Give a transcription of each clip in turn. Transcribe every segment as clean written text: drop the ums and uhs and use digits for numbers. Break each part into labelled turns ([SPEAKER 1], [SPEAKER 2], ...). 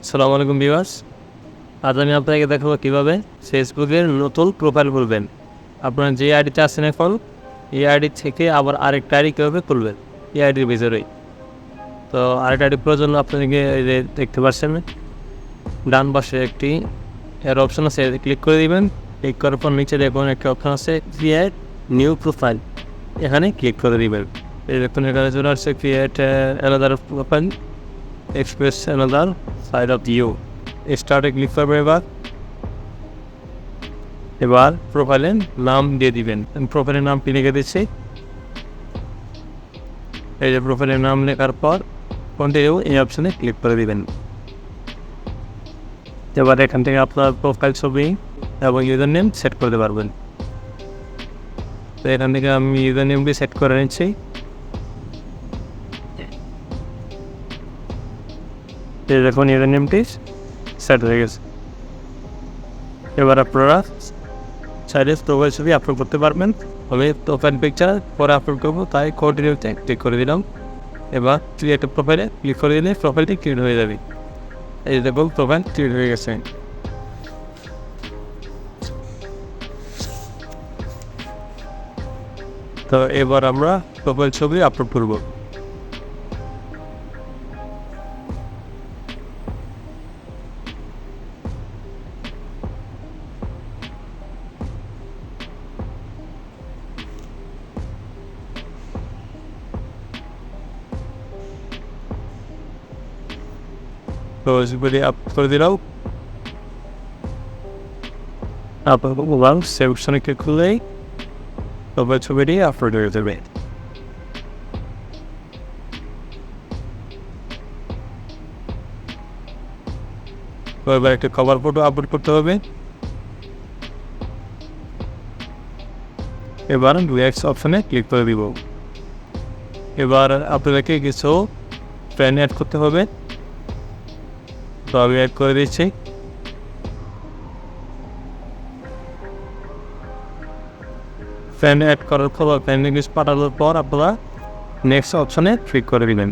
[SPEAKER 1] আসসালামু আলাইকুম ভিউয়ার্স, আজ আমি আপনাকে দেখাবো কীভাবে ফেসবুকের নতুন প্রোফাইল খুলবেন। আপনার যে আইডিতে আছেন এখন, এই আইডি থেকে আবার আরেকটা আইডি কীভাবে খুলবেন এই আইডির ভিতরেই। তো আরেকটা আইডি খোলার জন্য আপনাকে এই যে দেখতে পাচ্ছেন ডান পাশে একটি এর অপশন আছে, ক্লিক করে দিবেন। ক্লিক করার পর নিচে দেখুন একটা অপশন আছে ক্রিয়েট নিউ প্রোফাইল, এখানে ক্লিক করে দিবেন। এই দেখুন এখানে চলে আসছে create another profile, express another side of you. স্টার্টে ক্লিক করবেন। এবার প্রোফাইলের নাম দিয়ে দিবেন। প্রোফাইলের নামটি লিখে দিচ্ছি। এই যে প্রোফাইলের নাম লেখার পর কন্টিনিউ এই অপশানে ক্লিক করে দিবেন। এবার এখান থেকে আপনার প্রোফাইল ছবি এবং ইউজার নেম সেট করতে পারবেন। তো এখান থেকে আমি ইউজার নেমটি সেট করে নিচ্ছি। এই দেখুন ইউজার নেমটি সেট হয়ে গেছে। এবার আপনারা চাইলে প্রোফাইল ছবি আপলোড করতে পারবেন। আমি প্রোফাইল পিকচার পরে আপলোড করবো, তাই কন্টিনিউতে ক্লিক করে দিলাম। এবার ক্রিয়েট প্রোফাইলে ক্লিক করে দিলে প্রোফাইলটি ক্রিয়েট হয়ে যাবে। এই দেখুন প্রোফাইল ক্রিয়েট হয়ে গেছে। তো এবার আমরা প্রোফাইল ছবি আপলোড করব। তো ছবিটি আপলোড করে দিলাম। আপলোড করলাম, সেভ অপশনে ক্লিক করলেই প্রোফাইল ছবিটি আপলোড হয়ে যাবে। তো এবার একটা কভার ফটো আপলোড করতে হবে। এবার রিঅ্যাক্ট অপশনে ক্লিক করে দিব। এবার আপনাদেরকে কিছু ফ্রেন্ড অ্যাড করতে হবে, তো আমি অ্যাড করে দিচ্ছি। ফ্রেন্ড অ্যাড করার পর ফ্রেন্ড রিকোয়েস্ট পাঠানোর পর আপনারা নেক্সট অপশনে ক্লিক করে দিবেন।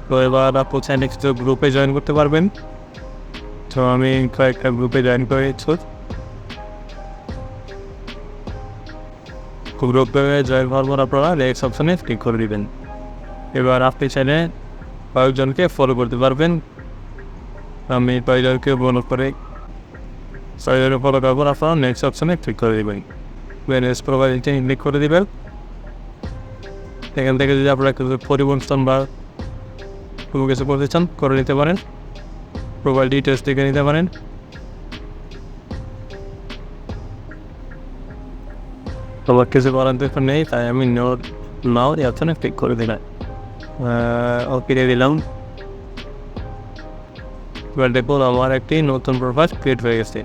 [SPEAKER 1] তো এবার আপনি চাইলে কিছু গ্রুপে জয়েন করতে পারবেন। তো আমি কয়েকটা গ্রুপে জয়েন করেছি। গ্রুপে জয়েন হওয়ার পর আপনারা নেক্সট অপশনে ক্লিক করে দিবেন। এবার আপনি চাইলে কয়েকজনকে ফলো করতে পারবেন। আমি কয়েকজনকে ফলো করে ফলো করার পর আপনারা নেক্সট অপশনে ক্লিক করে দেবেন। ওয়েনেস প্রোফাইলটি ক্লিক করে দেবেন। এখান থেকে যদি আপনারা কিছু পরিবর্তন বা কোনো কিছু করতে চান করে নিতে পারেন। প্রোফাইল ডিটেলস দেখে নিতে পারেন। তোমার কিছু করার দরকার নেই, তাই আমি নাও এই অপশনে ক্লিক করে দিলাম। ওকে দিয়ে দিলাম। এবার দেখুন আমার একটি নতুন প্রোফাইল ক্রিয়েট হয়ে গেছে।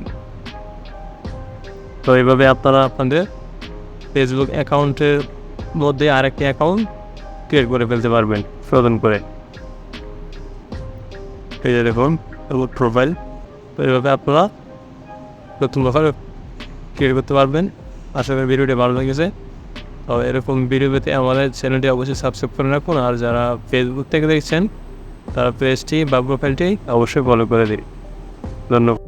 [SPEAKER 1] তো এইভাবে আপনারা আপনাদের ফেসবুক অ্যাকাউন্টের মধ্যে আরেকটি অ্যাকাউন্ট ক্রিয়েট করে ফেলতে পারবেন নতুন করে। এই যে দেখুন প্রোফাইল। তো এইভাবে আপনারা নতুন প্রোফাইল ক্রিয়েট করতে পারবেন। আশা করি ভিডিওটি ভালো লেগেছে। তো এরকম ভিডিও পেতে আমাদের চ্যানেলটি অবশ্যই সাবস্ক্রাইব করে রাখুন। আর যারা ফেসবুক থেকে দেখছেন তারা পেজটি বা প্রোফাইলটি অবশ্যই ফলো করে দিন। ধন্যবাদ।